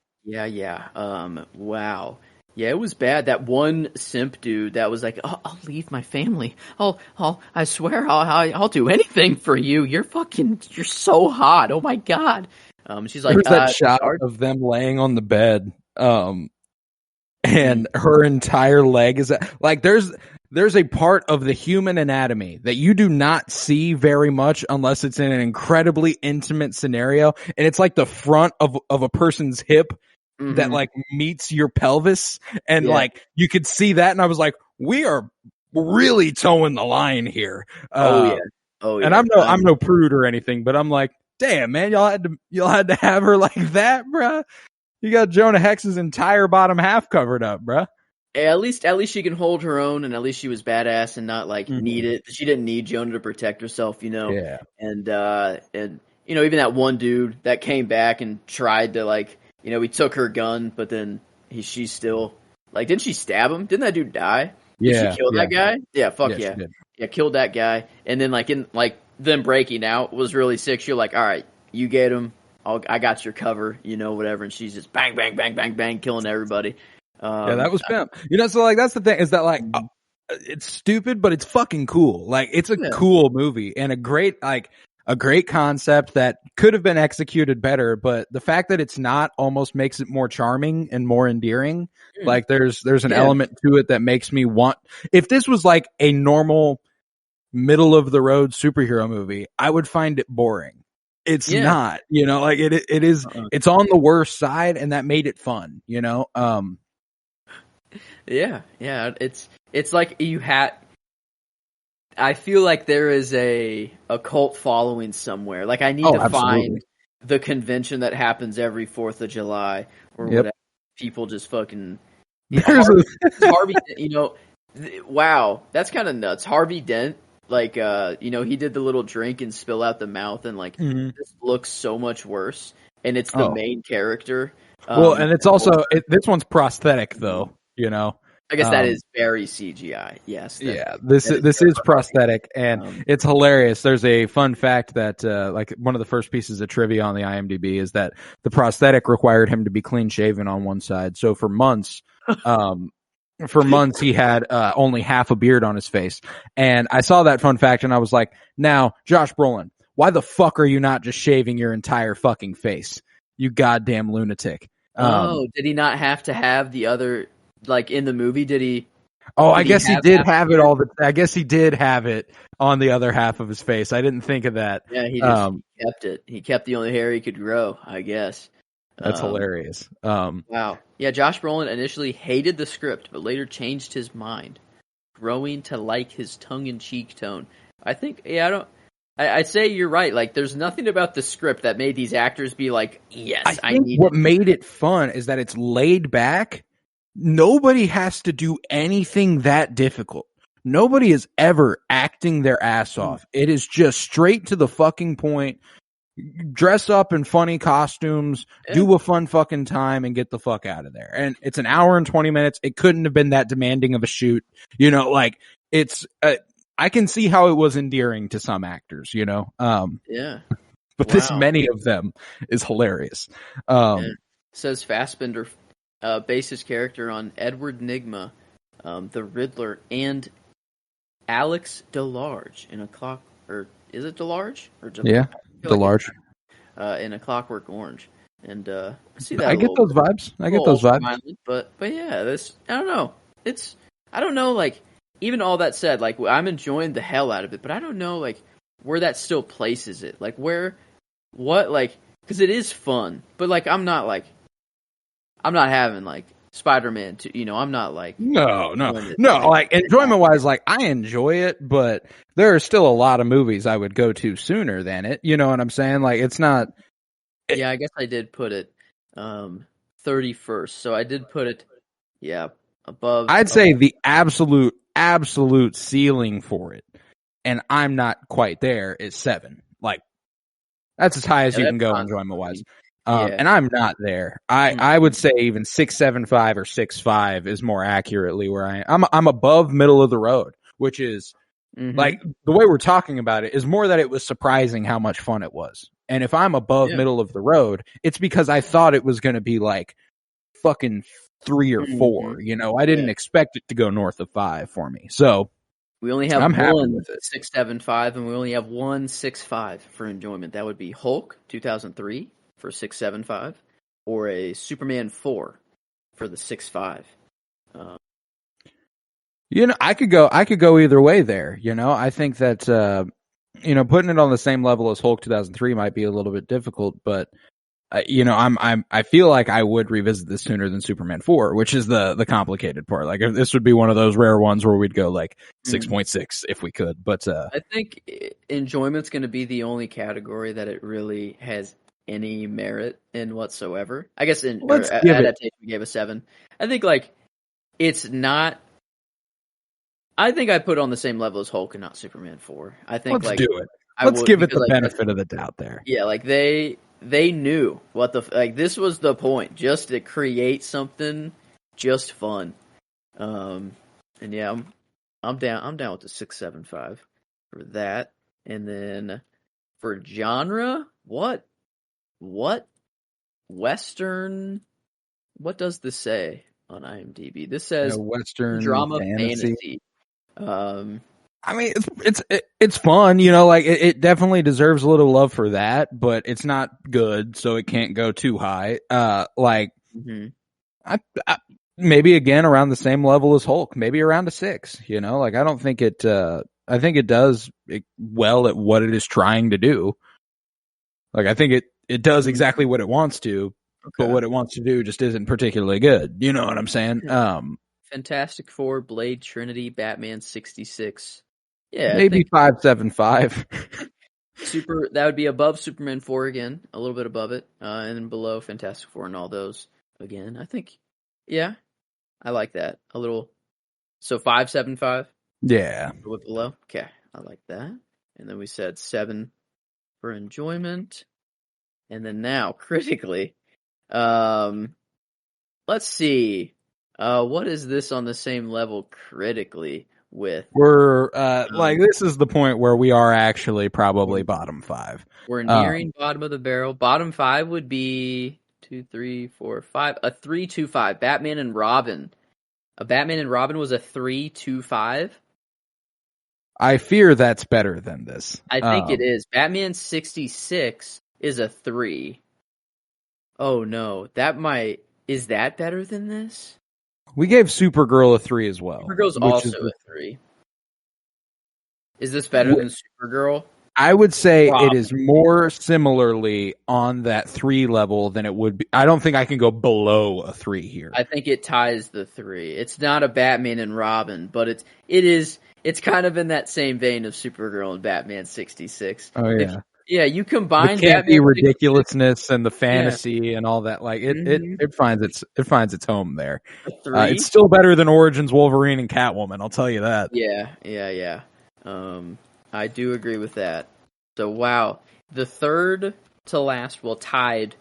Yeah, it was bad. That one simp dude that was like, oh, I'll leave my family. I swear I'll do anything for you. You're so hot. Oh my God. She's like, there's that shot of them laying on the bed. And her entire leg is like, there's a part of the human anatomy that you do not see very much unless it's in an incredibly intimate scenario. And it's like the front of a person's hip that like meets your pelvis. And like, you could see that. And I was like, we are really towing the line here. And I'm no prude or anything, but I'm like, damn, man, y'all had to have her like that, bruh. You got Jonah Hex's entire bottom half covered up, bruh. At least she can hold her own, and at least she was badass and not like need it. She didn't need Jonah to protect herself, you know. Yeah. And you know, even that one dude that came back and tried to like, you know, he took her gun, but then she still like, didn't she stab him? Didn't that dude die? Did she kill that guy? Yeah, fuck yeah. Yeah, killed that guy. And then like in like them breaking out was really sick. You're like, all right, you get him. I got your cover, you know, whatever. And she's just bang, bang, bang, bang, bang, killing everybody. That was pimp. You know, so like that's the thing is that like it's stupid, but it's fucking cool. Like it's a cool movie and a great concept that could have been executed better. But the fact that it's not almost makes it more charming and more endearing. Like there's an element to it that makes me want. If this was like a normal middle of the road superhero movie, I would find it boring. It's not, you know, like it is, it's on the worst side and that made it fun, you know? Yeah. It's like you had. I feel like there is a cult following somewhere. Like I need to find the convention that happens every 4th of July or whatever. People just fucking. Harvey, wow, that's kind of nuts. Harvey Dent, like, he did the little drink and spill out the mouth, and like this looks so much worse. And it's the main character. And it's also this one's prosthetic though. I guess that is very CGI. Yes. This is prosthetic, and it's hilarious. There's a fun fact that like one of the first pieces of trivia on the IMDb is that the prosthetic required him to be clean shaven on one side. So for months, he had only half a beard on his face. And I saw that fun fact, and I was like, now, Josh Brolin, why the fuck are you not just shaving your entire fucking face? You goddamn lunatic. Did he not have to have the other? Like in the movie, did he? Oh, I guess he did have it all. I guess he did have it on the other half of his face. I didn't think of that. Yeah, he just kept it. He kept the only hair he could grow, I guess. That's hilarious. Wow. Yeah, Josh Brolin initially hated the script, but later changed his mind, growing to like his tongue-in-cheek tone. I think, I'd say you're right. Like, there's nothing about the script that made these actors be like, yes, I need what made it fun is that it's laid back. Nobody has to do anything that difficult. Nobody is ever acting their ass off. It is just straight to the fucking point. Dress up in funny costumes, do a fun fucking time, and get the fuck out of there. And it's an hour and 20 minutes. It couldn't have been that demanding of a shoot. It's, I can see how it was endearing to some actors, Yeah. But this many of them is hilarious. Says Fassbender based his character on Edward Nygma, the Riddler, and Alex DeLarge in is it DeLarge? DeLarge. In A Clockwork Orange. And I see that. I get those vibes. But yeah, I don't know. I don't know, like, even all that said, like, I'm enjoying the hell out of it, but I don't know, like, where that still places it. Like, because it is fun, but, like, I'm not having, like, Spider-Man 2, I'm not, like... No, like, enjoyment-wise, like, I enjoy it, but there are still a lot of movies I would go to sooner than it, you know what I'm saying? Like, it's not... Yeah, I guess I did put it 31st, so I did put it, above... I'd say the absolute ceiling for it, and I'm not quite there, is 7. Like, that's as high as you can go enjoyment-wise. And I'm not there. I would say even 6.75 or 6.5 is more accurately where I am. I'm above middle of the road, which is like the way we're talking about it is more that it was surprising how much fun it was. And if I'm above middle of the road, it's because I thought it was going to be like fucking 3 or 4. I didn't expect it to go north of 5 for me. So we only have one 6.75, and we only have one 6.5 for enjoyment. That would be Hulk 2003. For 6.75, or a Superman 4 for the 6.5. I could go either way there. I think that putting it on the same level as Hulk 2003 might be a little bit difficult, but I feel like I would revisit this sooner than Superman 4, which is the complicated part. Like, this would be one of those rare ones where we'd go like 6.6 if we could. But I think enjoyment's going to be the only category that it really has any merit in whatsoever. I guess adaptation we gave a 7. I think like it's not. I think I put it on the same level as Hulk and not Superman 4. I think let's do it. Let's give it the benefit of the doubt there. Yeah, like they knew what this was the point, just to create something just fun. And yeah, I'm down with the 6.75 for that. And then for genre, what Western? What does this say on IMDb? This says Western drama fantasy. I mean, it's fun, like it definitely deserves a little love for that, but it's not good, so it can't go too high. I maybe again around the same level as Hulk, maybe around a 6. Like I don't think it. I think it does well at what it is trying to do. Like I think it does exactly what it wants to, but what it wants to do just isn't particularly good. You know what I'm saying? Fantastic Four, Blade Trinity, Batman 66. Yeah, I Maybe think 575. that would be above Superman 4 again, a little bit above it, and then below Fantastic Four and all those again. I think, yeah, I like that. A little, so 575, Yeah. a little bit below. Okay, I like that. And then we said 7 for enjoyment. And then now, critically, let's see. What is this on the same level critically with? We're like, this is the point where we are actually probably bottom 5. We're nearing bottom of the barrel. Bottom 5 would be 2, 3, 4, 5. A 3-2-5. Batman and Robin. A Batman and Robin was a 3-2-5. I fear that's better than this. I think it is. Batman 66 is a 3. Oh no, is that better than this? We gave Supergirl a 3 as well. Supergirl's also a 3. Is this better than Supergirl? I would say it is more similarly on that 3 level than it would be. I don't think I can go below a 3 here. I think it ties the 3. It's not a Batman and Robin, but it's kind of in that same vein of Supergirl and Batman 66. Oh yeah. You combine the Batman ridiculousness and the fantasy and all that. Like it finds its home there. It's still better than Origins Wolverine and Catwoman. I'll tell you that. Yeah. I do agree with that. So wow, the third to last, tied.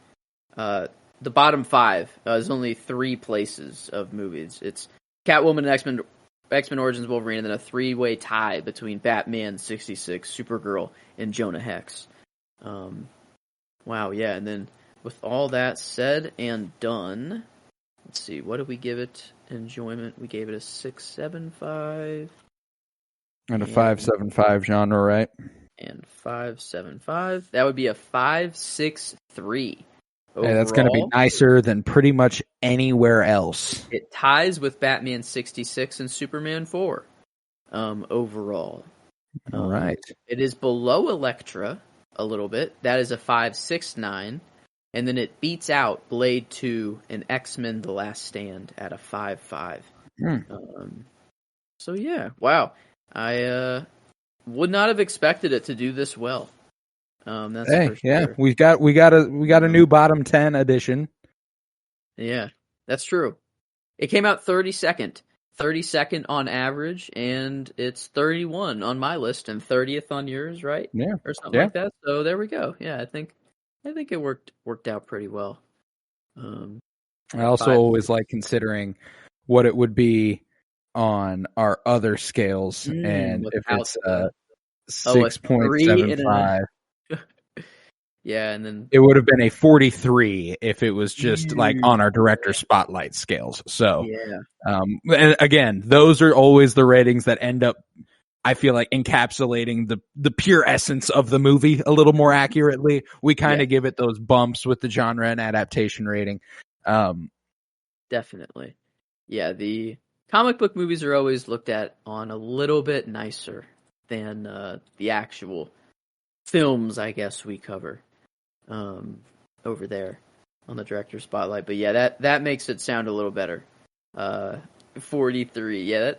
The bottom 5 is only 3 places of movies. It's Catwoman and X-Men Origins Wolverine, and then a 3-way tie between Batman 66, Supergirl, and Jonah Hex. Wow, yeah, and then with all that said and done, let's see, what did we give it? Enjoyment, we gave it a 6.75. And a 5.75 genre, right? And 5.75. That would be a 5.63. Hey, that's going to be nicer than pretty much anywhere else. It ties with Batman 66 and Superman 4 overall. All right. It is below Elektra a little bit. That is a 5.69. And then it beats out Blade 2 and X-Men The Last Stand at a 5.5. So yeah, wow. I would not have expected it to do this well. That's for sure. Yeah, we got a new bottom 10 edition. Yeah, that's true. It came out 32nd on average, and it's 31 on my list and 30th on yours, right? Yeah, or something like that. So there we go. Yeah, I think it worked out pretty well. I also always like considering what it would be on our other scales, and if it's 6.75. Yeah, and then it would have been a 43 if it was just like on our director spotlight scales. So, and again, those are always the ratings that end up, I feel like, encapsulating the pure essence of the movie a little more accurately. We kind of give it those bumps with the genre and adaptation rating. Definitely. Yeah, the comic book movies are always looked at on a little bit nicer than the actual films, I guess, we cover over there on the director spotlight. But yeah, that makes it sound a little better. 43. Yeah,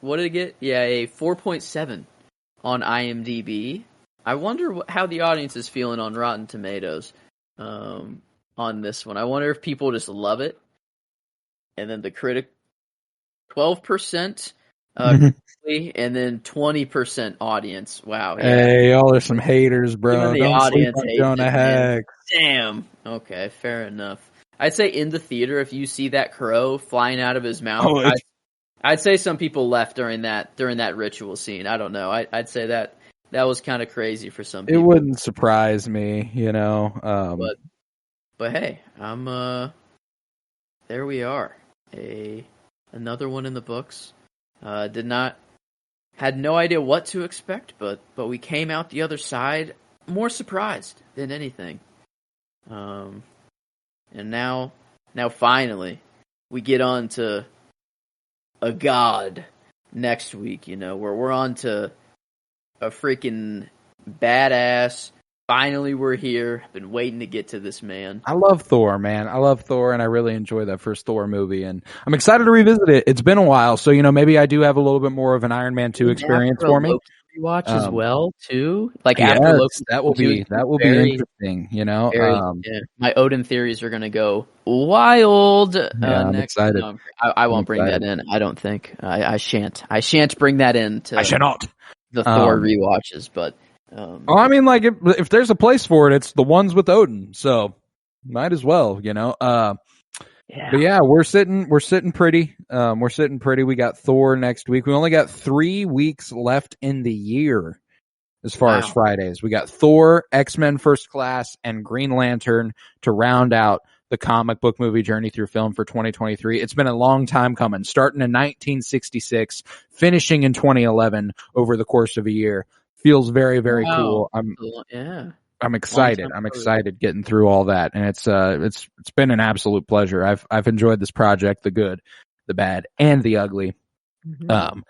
what did it get? Yeah, a 4.7 on IMDb. I wonder how the audience is feeling on Rotten Tomatoes on this one. I wonder if people just love it. And then the critic, 12%, and then 20% audience. Wow. Yeah. Hey, y'all are some haters, bro. Even the Don't audience sleep on Jonah Hex. Damn. Okay, fair enough. I'd say in the theater, if you see that crow flying out of his mouth, I'd say some people left during that ritual scene. I don't know. I'd say that was kind of crazy for some people. It wouldn't surprise me, you know. But hey, there we are. Another one in the books. Had no idea what to expect, but we came out the other side more surprised than anything. And now finally we get on to a god next week, you know, where we're on to a freaking badass finally we're here. I've been waiting to get to this, man. I love Thor, man. I love Thor, and I really enjoy that first Thor movie, and I'm excited to revisit it. It's been a while, so maybe I do have a little bit more of an Iron Man 2 experience for me. Watch as well too, like after yes, Loki. That will be interesting. My Odin theories are gonna go wild. I'm next. excited. No, I won't bring that in. I don't think I shan't. I shan't bring that in. I shall not. The Thor rewatches, but. I mean, like if there's a place for it, it's the ones with Odin. So might as well, But yeah, we're sitting pretty. We're sitting pretty. We got Thor next week. We only got 3 weeks left in the year as far as Fridays. We got Thor, X-Men First Class, and Green Lantern to round out the comic book movie journey through film for 2023. It's been a long time coming, starting in 1966, finishing in 2011 over the course of a year. Feels very, very cool. I'm excited. I'm excited getting through all that, and it's been an absolute pleasure. I've enjoyed this project, the good, the bad, and the ugly. Mm-hmm.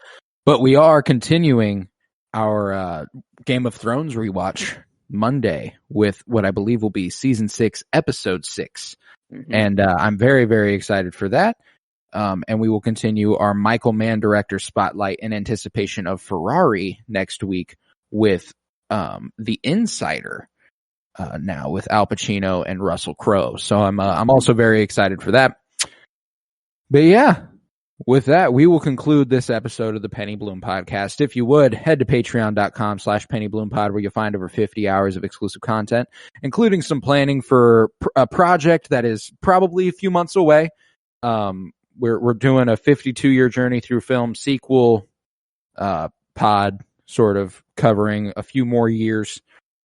But we are continuing our Game of Thrones rewatch Monday with what I believe will be season 6, episode 6, and I'm very, very excited for that. And we will continue our Michael Mann director spotlight in anticipation of Ferrari next week with The Insider. Now with Al Pacino and Russell Crowe. So I'm also very excited for that. But yeah, with that, we will conclude this episode of the Penny Bloom Podcast. If you would, head to patreon.com/pennybloom_pod where you'll find over 50 hours of exclusive content, including some planning for a project that is probably a few months away. We're doing a 52-year journey through film sequel pod, sort of covering a few more years.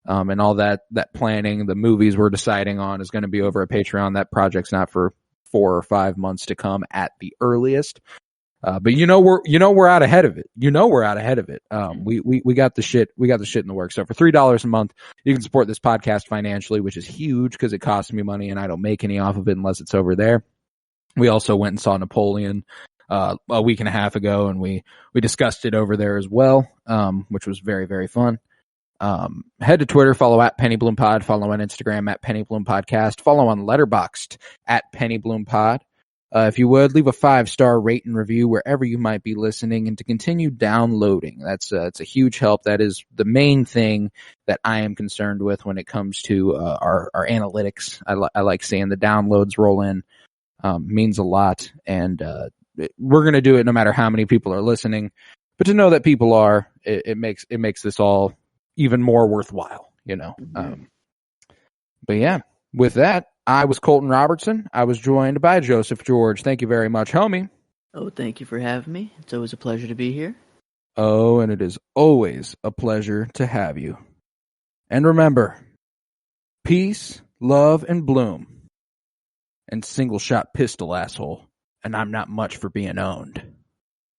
And all that planning, the movies we're deciding on is going to be over at Patreon. That project's not for 4 or 5 months to come at the earliest. But we're out ahead of it. We're out ahead of it. We got the shit in the works. So for $3 a month, you can support this podcast financially, which is huge because it costs me money and I don't make any off of it unless it's over there. We also went and saw Napoleon a week and a half ago, and we discussed it over there as well, which was very, very fun. Head to Twitter, follow at Penny Bloom Pod, follow on Instagram at Penny Bloom Podcast, follow on Letterboxd at Penny Bloom Pod. If you would, leave a 5-star rate and review wherever you might be listening, and to continue downloading. It's a huge help. That is the main thing that I am concerned with when it comes to our analytics. I like seeing the downloads roll in. Means a lot, and we're going to do it no matter how many people are listening. But to know that people are, it makes this all even more worthwhile, But yeah, with that, I was Colton Robertson. I was joined by Joseph George. Thank you very much, homie. Oh, thank you for having me. It's always a pleasure to be here. Oh, and it is always a pleasure to have you. And remember, peace, love, and bloom. And single shot pistol, asshole. And I'm not much for being owned.